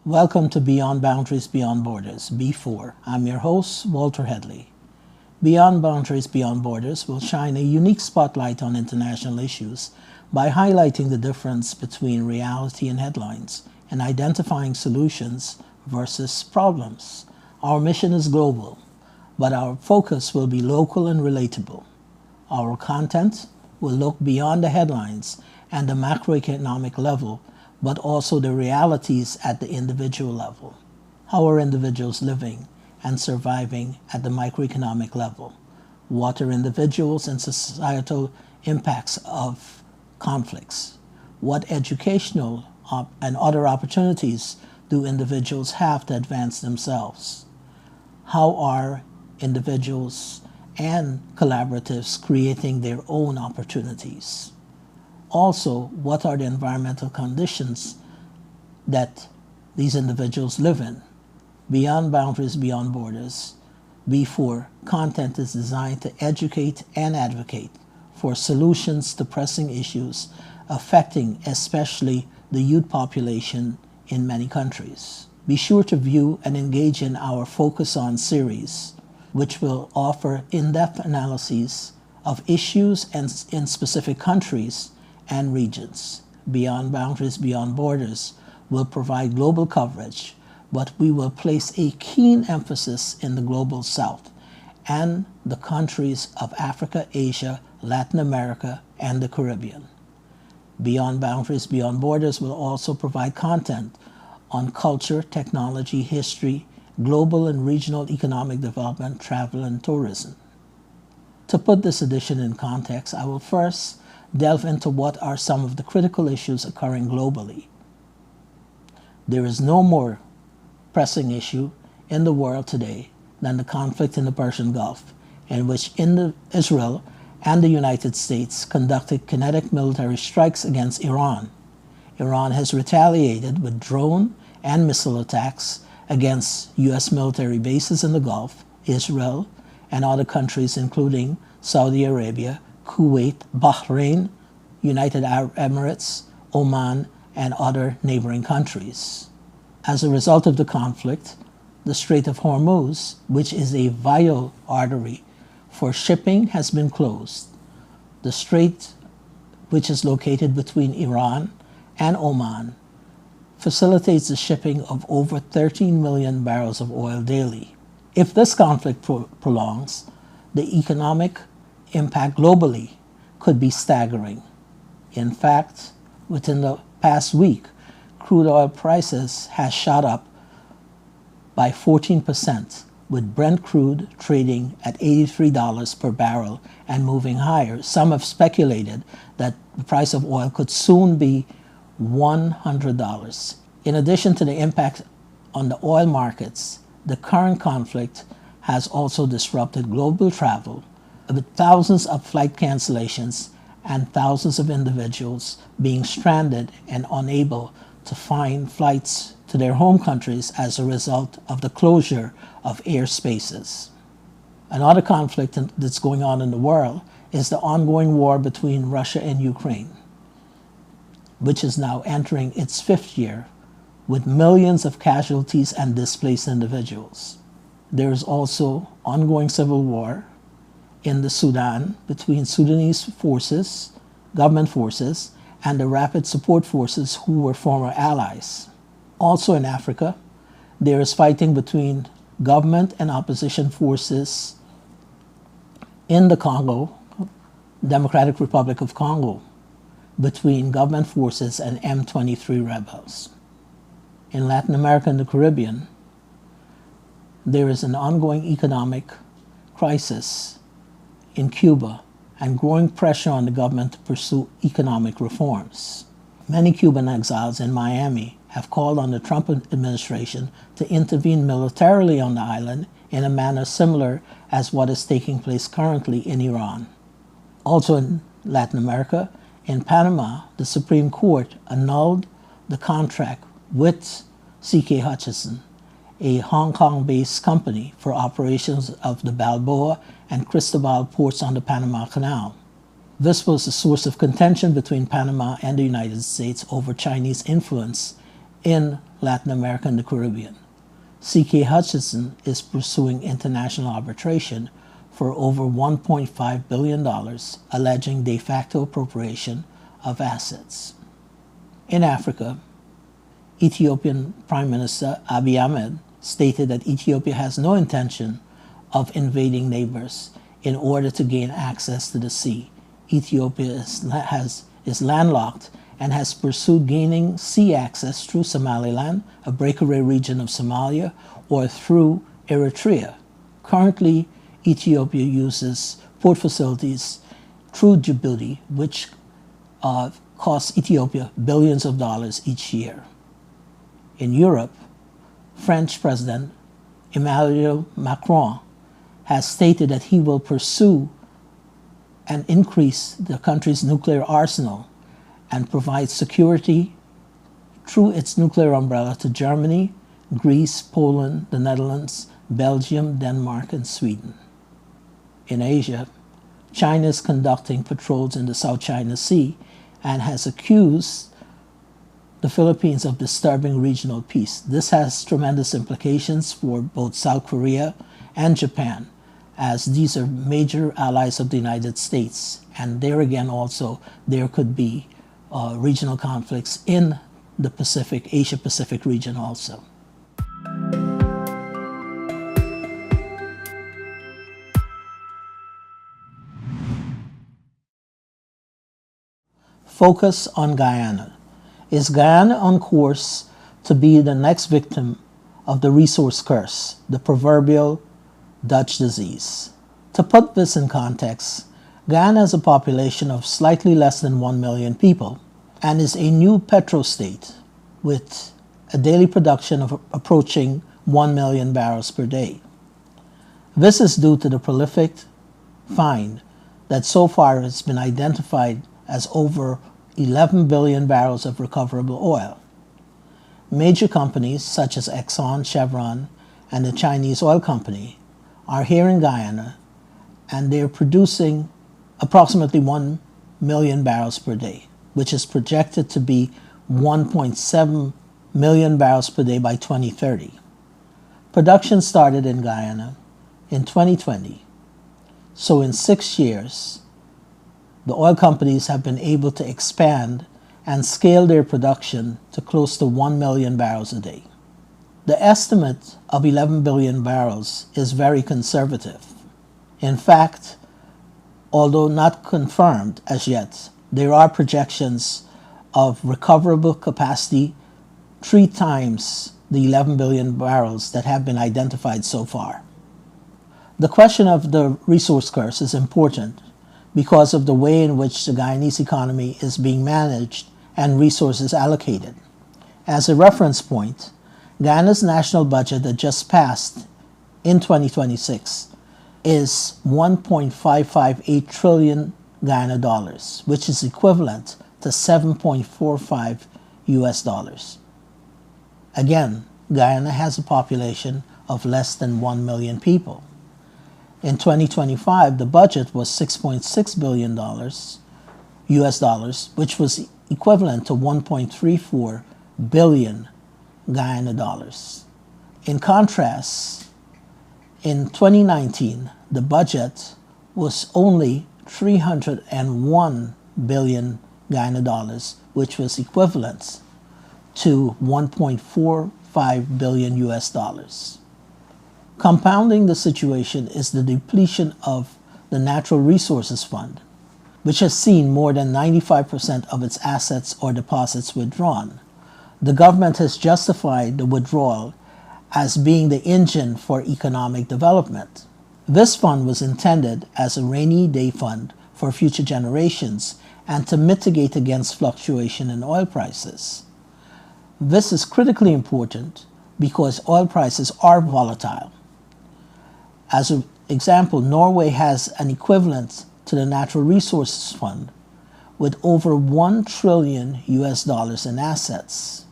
Welcome to Beyond Boundaries, Beyond Borders, B4. I'm your host, Walter Headley. Beyond Boundaries, Beyond Borders will shine a unique spotlight on international issues by highlighting the difference between reality and headlines and identifying solutions versus problems. Our mission is global, but our focus will be local and relatable. Our content will look beyond the headlines and the macroeconomic level, but also the realities at the individual level. How are individuals living and surviving at the microeconomic level? What are individuals and societal impacts of conflicts? What educational and other opportunities do individuals have to advance themselves? How are individuals and collaboratives creating their own opportunities? Also, what are the environmental conditions that these individuals live in? Beyond Boundaries, Beyond Borders, B4 content is designed to educate and advocate for solutions to pressing issues affecting especially the youth population in many countries. Be sure to view and engage in our Focus On series, which will offer in-depth analyses of issues in specific countries and regions. Beyond Boundaries, Beyond Borders will provide global coverage, but we will place a keen emphasis in the global south and the countries of Africa, Asia, Latin America, and the Caribbean. Beyond Boundaries, Beyond Borders will also provide content on culture, technology, history, global and regional economic development, travel, and tourism. To put this edition in context, I will first delve into what are some of the critical issues occurring globally. There is no more pressing issue in the world today than the conflict in the Persian Gulf, in which Israel and the United States conducted kinetic military strikes against Iran. Iran has retaliated with drone and missile attacks against U.S. military bases in the Gulf, Israel, and other countries including Saudi Arabia, Kuwait, Bahrain, United Arab Emirates, Oman, and other neighboring countries. As a result of the conflict, the Strait of Hormuz, which is a vital artery for shipping, has been closed. The strait, which is located between Iran and Oman, facilitates the shipping of over 13 million barrels of oil daily. If this conflict prolongs, the economic impact globally could be staggering. In fact, within the past week, crude oil prices has shot up by 14%, with Brent crude trading at $83 per barrel and moving higher. Some have speculated that the price of oil could soon be $100. In addition to the impact on the oil markets, the current conflict has also disrupted global travel, with thousands of flight cancellations and thousands of individuals being stranded and unable to find flights to their home countries as a result of the closure of airspaces. Another conflict that's going on in the world is the ongoing war between Russia and Ukraine, which is now entering its fifth year with millions of casualties and displaced individuals. There is also ongoing civil war in the Sudan between Sudanese forces, government forces, and the Rapid Support Forces who were former allies. Also in Africa, there is fighting between government and opposition forces in the Congo, Democratic Republic of Congo, between government forces and M23 rebels. In Latin America and the Caribbean, there is an ongoing economic crisis in Cuba and growing pressure on the government to pursue economic reforms. Many Cuban exiles in Miami have called on the Trump administration to intervene militarily on the island in a manner similar as what is taking place currently in Iran. Also in Latin America, in Panama, the Supreme Court annulled the contract with C.K. Hutchison, a Hong Kong-based company for operations of the Balboa and Cristobal ports on the Panama Canal. This was a source of contention between Panama and the United States over Chinese influence in Latin America and the Caribbean. C.K. Hutchison is pursuing international arbitration for over $1.5 billion, alleging de facto appropriation of assets. In Africa, Ethiopian Prime Minister Abiy Ahmed stated that Ethiopia has no intention of invading neighbors in order to gain access to the sea. Ethiopia is landlocked and has pursued gaining sea access through Somaliland, a breakaway region of Somalia, or through Eritrea. Currently, Ethiopia uses port facilities through Djibouti, which costs Ethiopia billions of dollars each year. In Europe, French President Emmanuel Macron has stated that he will pursue and increase the country's nuclear arsenal and provide security through its nuclear umbrella to Germany, Greece, Poland, the Netherlands, Belgium, Denmark, and Sweden. In Asia, China is conducting patrols in the South China Sea and has accused the Philippines of disturbing regional peace. This has tremendous implications for both South Korea and Japan, as these are major allies of the United States. And there again also, there could be regional conflicts in the Asia-Pacific region also. Focus on Guyana. Is Guyana on course to be the next victim of the resource curse, the proverbial Dutch disease? To put this in context, Guyana has a population of slightly less than 1 million people and is a new petrostate with a daily production of approaching 1 million barrels per day. This is due to the prolific find that so far has been identified as over 11 billion barrels of recoverable oil. Major companies such as Exxon, Chevron, and the Chinese oil company are here in Guyana, and they're producing approximately 1 million barrels per day, which is projected to be 1.7 million barrels per day by 2030. Production started in Guyana in 2020, so in 6 years, the oil companies have been able to expand and scale their production to close to 1 million barrels a day. The estimate of 11 billion barrels is very conservative. In fact, although not confirmed as yet, there are projections of recoverable capacity 3 times the 11 billion barrels that have been identified so far. The question of the resource curse is important because of the way in which the Guyanese economy is being managed and resources allocated. As a reference point, Guyana's national budget that just passed in 2026 is 1.558 trillion Guyana dollars, which is equivalent to 7.45 US dollars. Again, Guyana has a population of less than 1 million people. In 2025, the budget was $6.6 billion US dollars, which was equivalent to 1.34 billion Guyana dollars. In contrast, in 2019, the budget was only 301 billion Guyana dollars, which was equivalent to 1.45 billion US dollars. Compounding the situation is the depletion of the Natural Resources Fund, which has seen more than 95% of its assets or deposits withdrawn. The government has justified the withdrawal as being the engine for economic development. This fund was intended as a rainy day fund for future generations and to mitigate against fluctuation in oil prices. This is critically important because oil prices are volatile. As an example, Norway has an equivalent to the Natural Resources Fund with over 1 trillion US dollars in assets.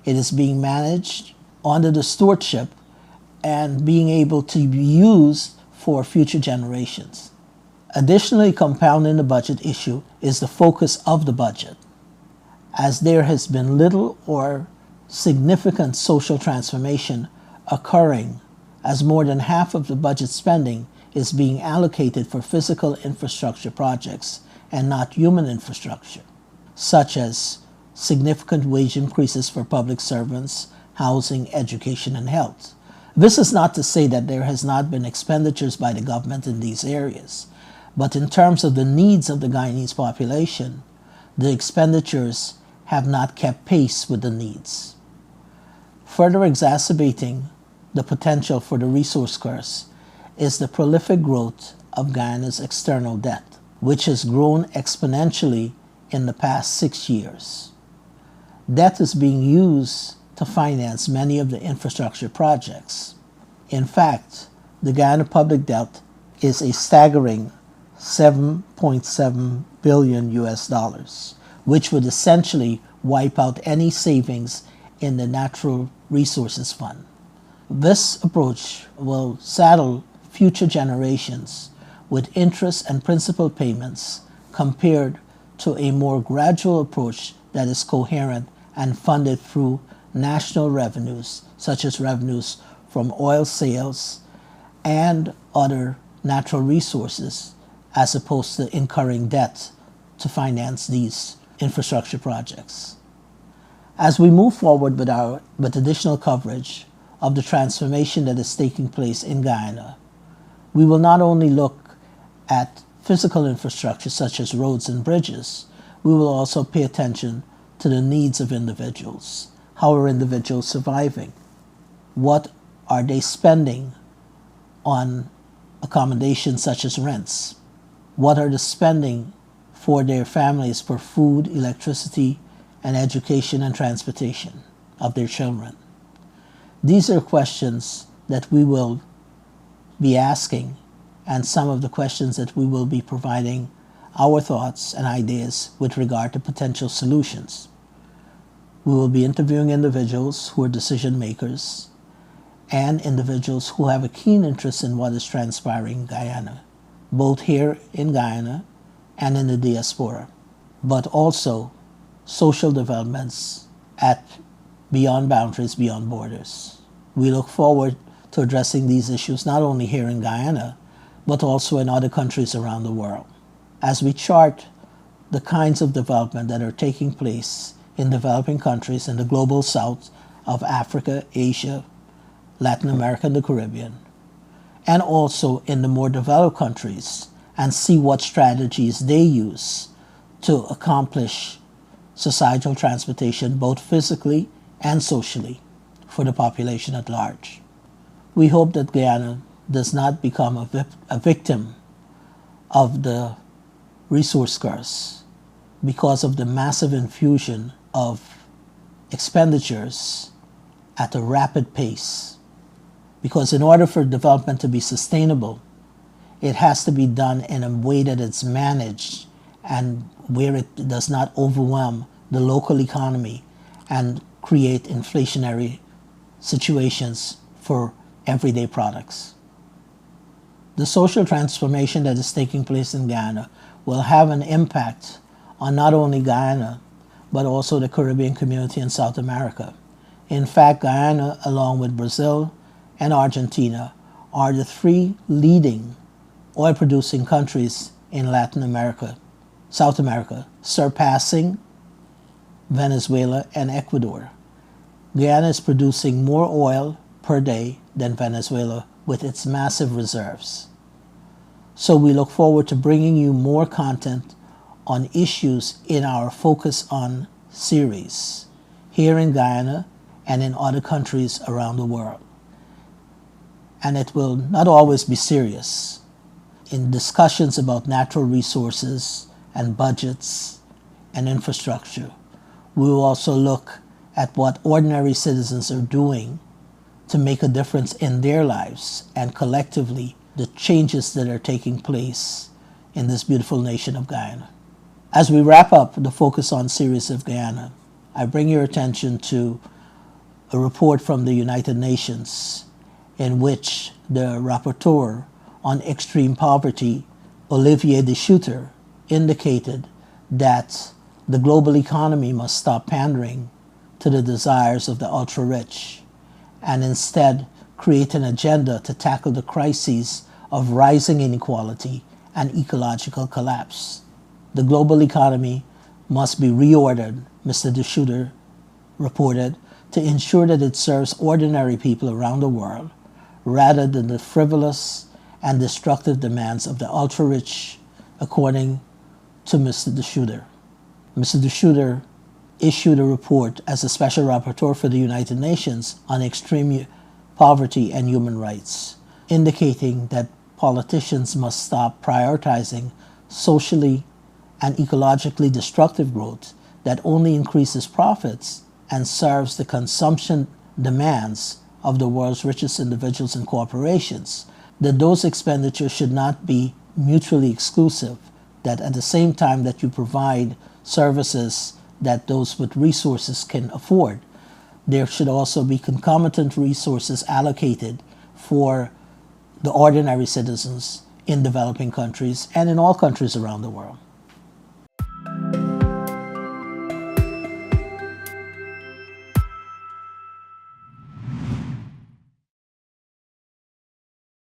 It is being managed under the stewardship and being able to be used for future generations. Additionally, compounding the budget issue is the focus of the budget, as there has been little or significant social transformation occurring as more than half of the budget spending is being allocated for physical infrastructure projects and not human infrastructure, such as significant wage increases for public servants, housing, education, and health. This is not to say that there has not been expenditures by the government in these areas, but in terms of the needs of the Guyanese population, the expenditures have not kept pace with the needs. Further exacerbating the potential for the resource curse is the prolific growth of Guyana's external debt, which has grown exponentially in the past 6 years. Debt is being used to finance many of the infrastructure projects. In fact, the Guyana public debt is a staggering $7.7 billion US, which would essentially wipe out any savings in the Natural Resources Fund. This approach will saddle future generations with interest and principal payments compared to a more gradual approach that is coherent and funded through national revenues, such as revenues from oil sales and other natural resources, as opposed to incurring debt to finance these infrastructure projects. As we move forward with additional coverage of the transformation that is taking place in Guyana, we will not only look at physical infrastructure such as roads and bridges, we will also pay attention to the needs of individuals. How are individuals surviving? What are they spending on accommodations such as rents? What are the spending for their families for food, electricity, and education and transportation of their children? These are questions that we will be asking, and some of the questions that we will be providing our thoughts and ideas with regard to potential solutions. We will be interviewing individuals who are decision makers and individuals who have a keen interest in what is transpiring in Guyana, both here in Guyana and in the diaspora, but also social developments at beyond boundaries, beyond borders. We look forward to addressing these issues not only here in Guyana, but also in other countries around the world, as we chart the kinds of development that are taking place in developing countries in the global south of Africa, Asia, Latin America, and the Caribbean, and also in the more developed countries, and see what strategies they use to accomplish societal transportation both physically and socially for the population at large. We hope that Guyana does not become a victim of the resource curse because of the massive infusion of expenditures at a rapid pace. Because in order for development to be sustainable, it has to be done in a way that it's managed and where it does not overwhelm the local economy and create inflationary situations for everyday products. The social transformation that is taking place in Guyana will have an impact on not only Guyana, but also the Caribbean community in South America. In fact, Guyana, along with Brazil and Argentina, are the three leading oil-producing countries in Latin America, South America, surpassing Venezuela and Ecuador. Guyana is producing more oil per day than Venezuela with its massive reserves. So we look forward to bringing you more content on issues in our Focus On series here in Guyana and in other countries around the world. And it will not always be serious. In discussions about natural resources and budgets and infrastructure, we will also look at what ordinary citizens are doing to make a difference in their lives and collectively the changes that are taking place in this beautiful nation of Guyana. As we wrap up the Focus On series of Guyana, I bring your attention to a report from the United Nations in which the rapporteur on extreme poverty, Olivier de Schutter, indicated that the global economy must stop pandering to the desires of the ultra-rich, and instead create an agenda to tackle the crises of rising inequality and ecological collapse. The global economy must be reordered, Mr. DeShooter reported, to ensure that it serves ordinary people around the world rather than the frivolous and destructive demands of the ultra-rich, according to Mr. DeShooter. Mr. DeShooter issued a report as a special rapporteur for the United Nations on extreme poverty and human rights, indicating that politicians must stop prioritizing socially and ecologically destructive growth that only increases profits and serves the consumption demands of the world's richest individuals and corporations, that those expenditures should not be mutually exclusive, that at the same time that you provide services that those with resources can afford, there should also be concomitant resources allocated for the ordinary citizens in developing countries and in all countries around the world.